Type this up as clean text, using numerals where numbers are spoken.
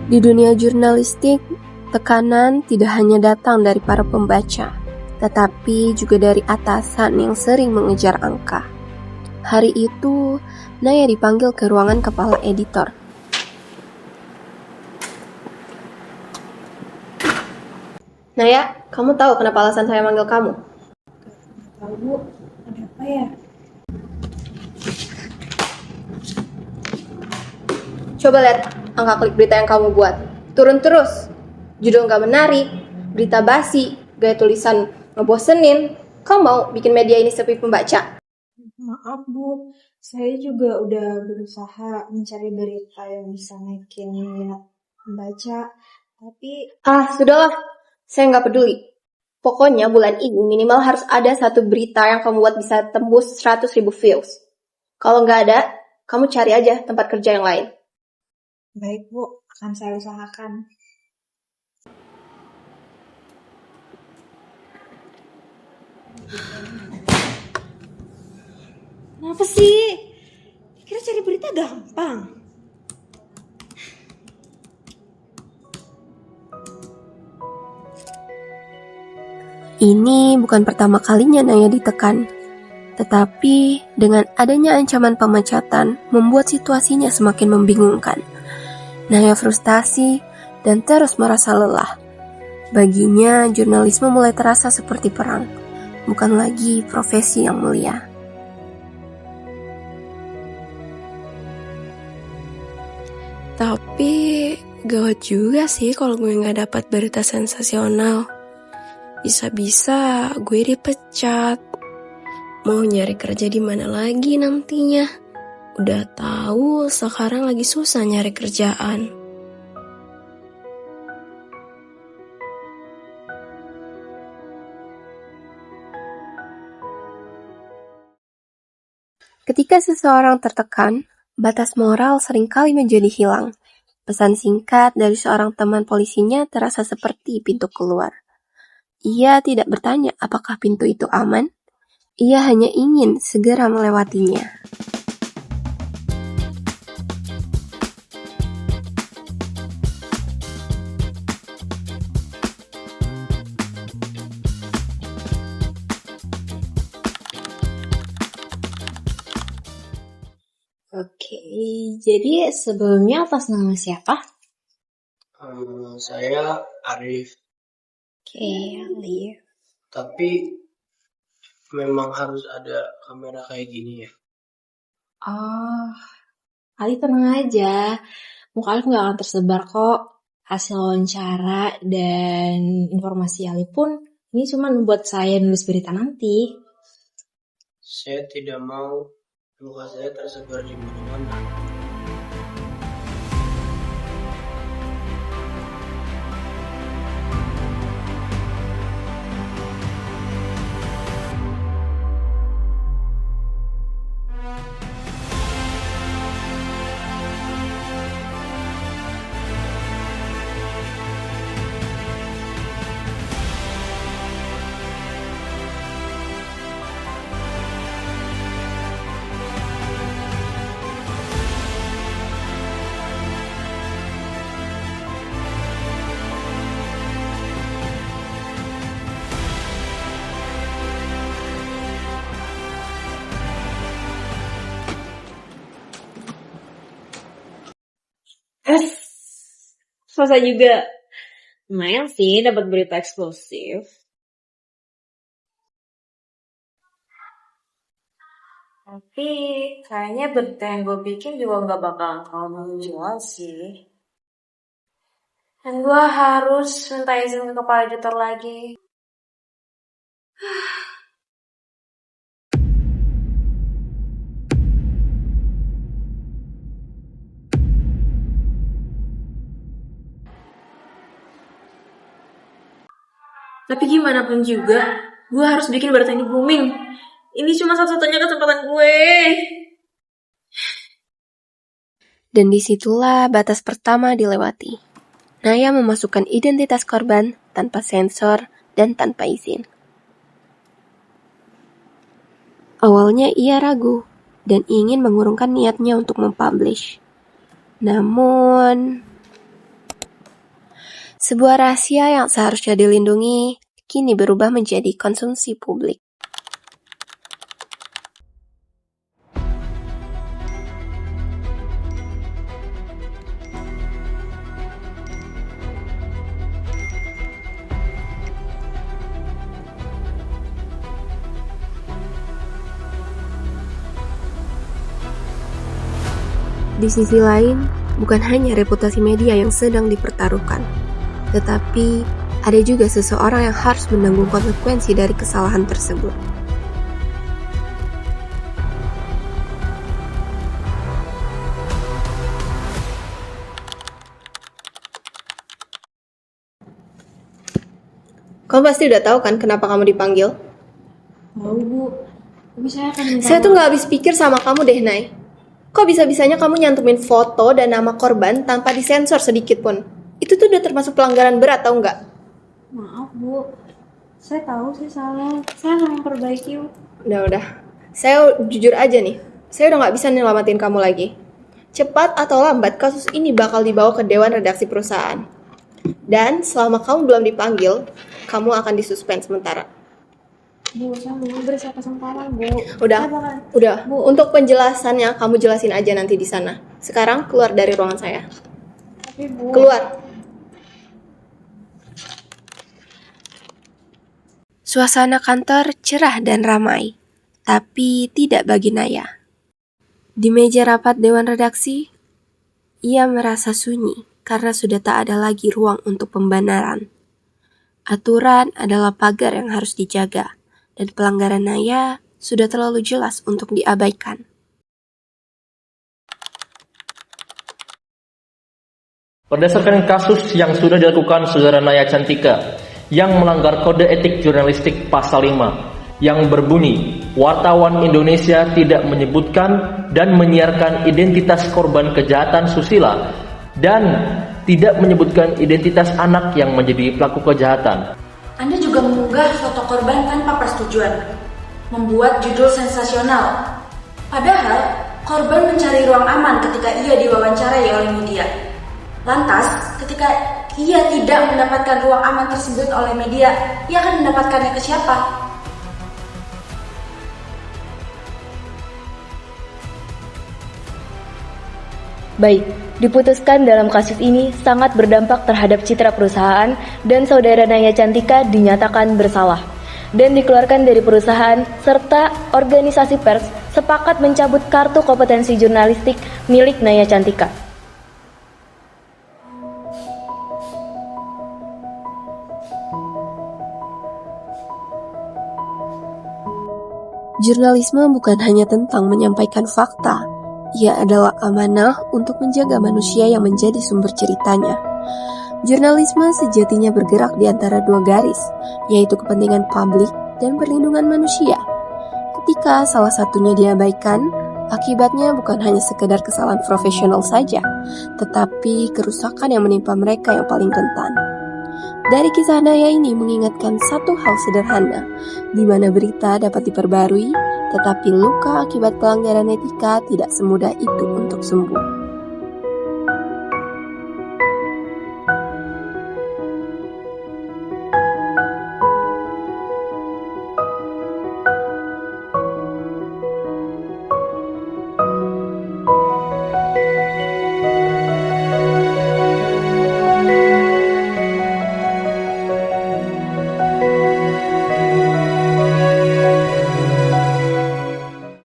Di dunia jurnalistik, tekanan tidak hanya datang dari para pembaca, tetapi juga dari atasan yang sering mengejar angka. Hari itu, Naya dipanggil ke ruangan kepala editor. Naya, kamu tahu kenapa alasan saya manggil kamu? Tahu Bu, ada apa ya? Coba lihat angka klik berita yang kamu buat. Turun terus. Judul nggak menarik, berita basi, gaya tulisan ngebosenin. Kamu mau bikin media ini sepi pembaca? Maaf Bu, saya juga udah berusaha mencari berita yang bisa naikin minat membaca, tapi Sudahlah. Saya nggak peduli. Pokoknya bulan ini minimal harus ada satu berita yang kamu buat bisa tembus 100.000 views. Kalau nggak ada, kamu cari aja tempat kerja yang lain. baik Bu, akan saya usahakan. Kenapa sih? Kira cari berita gampang. Ini bukan pertama kalinya Naya ditekan. Tetapi dengan adanya ancaman pemecatan membuat situasinya semakin membingungkan. Naya frustasi dan terus merasa lelah. Baginya jurnalisme mulai terasa seperti perang, bukan lagi profesi yang mulia. Tapi gawat juga sih kalau gue gak dapat berita sensasional. Bisa-bisa gue dipecat. Mau nyari kerja di mana lagi nantinya? Udah tahu sekarang lagi susah nyari kerjaan. Ketika seseorang tertekan, batas moral seringkali menjadi hilang. Pesan singkat dari seorang teman polisinya terasa seperti pintu keluar. Ia tidak bertanya apakah pintu itu aman. Ia hanya ingin segera melewatinya. Oke, jadi sebelumnya atas nama siapa? Saya Arif, Oke, Alif. tapi memang harus ada kamera kayak gini ya? Oh, Alif tenang aja. Muka Alif nggak akan tersebar kok. Hasil wawancara dan informasi Alif pun ini cuma membuat saya nulis berita nanti. Saya tidak mau muka saya tersebar di mana-mana. Selesai juga. Lumayan sih dapat berita eksklusif. Tapi kayaknya berita yang gue bikin juga gak bakalan terlalu menjual sih. Dan gue harus minta izin ke kepala editor lagi. Tapi gimana pun juga, gue harus bikin berita ini booming. Ini cuma satu-satunya kesempatan gue. Dan disitulah batas pertama dilewati. Naya memasukkan identitas korban tanpa sensor dan tanpa izin. Awalnya ia ragu dan ingin mengurungkan niatnya untuk mempublish. Namun Sebuah rahasia yang seharusnya dilindungi, kini berubah menjadi konsumsi publik. Di sisi lain, bukan hanya reputasi media yang sedang dipertaruhkan, tetapi ada juga seseorang yang harus menanggung konsekuensi dari kesalahan tersebut. Kamu pasti udah tahu kan kenapa kamu dipanggil? Tahu, Bu. Tapi saya akan minta Saya tuh nggak habis pikir sama kamu deh, Nay. Kok bisa-bisanya kamu nyantumin foto dan nama korban tanpa disensor sedikit pun? Itu tuh udah termasuk pelanggaran berat, tau nggak? Maaf, Bu. Saya tahu saya salah. Saya akan memperbaiki. Udah. Saya jujur aja nih. Saya udah nggak bisa nyelamatin kamu lagi. Cepat atau lambat, kasus ini bakal dibawa ke Dewan Redaksi Perusahaan. Dan selama kamu belum dipanggil, kamu akan disuspend sementara. Bu, saya mau beri saya kesempatan, Bu. Udah. Bu. Untuk penjelasannya, kamu jelasin aja nanti di sana. Sekarang keluar dari ruangan saya. Tapi, Bu. Keluar. Suasana kantor cerah dan ramai, tapi tidak bagi Naya. Di meja rapat Dewan Redaksi, ia merasa sunyi karena sudah tak ada lagi ruang untuk pembenaran. Aturan adalah pagar yang harus dijaga, dan pelanggaran Naya sudah terlalu jelas untuk diabaikan. Berdasarkan kasus yang sudah dilakukan Saudara Naya Cantika yang melanggar kode etik jurnalistik pasal 5 yang berbunyi wartawan Indonesia tidak menyebutkan dan menyiarkan identitas korban kejahatan susila dan tidak menyebutkan identitas anak yang menjadi pelaku kejahatan. Anda juga mengunggah foto korban tanpa persetujuan, membuat judul sensasional. Padahal, korban mencari ruang aman ketika ia diwawancarai oleh media. Lantas, ketika ia tidak mendapatkan ruang aman tersebut oleh media, ia akan mendapatkannya ke siapa? Baik, diputuskan dalam kasus ini sangat berdampak terhadap citra perusahaan dan Saudara Naya Cantika dinyatakan bersalah dan dikeluarkan dari perusahaan serta organisasi pers sepakat mencabut kartu kompetensi jurnalistik milik Naya Cantika. Jurnalisme bukan hanya tentang menyampaikan fakta, ia adalah amanah untuk menjaga manusia yang menjadi sumber ceritanya. Jurnalisme sejatinya bergerak di antara dua garis, yaitu kepentingan publik dan perlindungan manusia. Ketika salah satunya diabaikan, akibatnya bukan hanya sekedar kesalahan profesional saja, tetapi kerusakan yang menimpa mereka yang paling rentan. Dari kisah Naya ini mengingatkan satu hal sederhana, di mana berita dapat diperbarui, tetapi luka akibat pelanggaran etika tidak semudah itu untuk sembuh.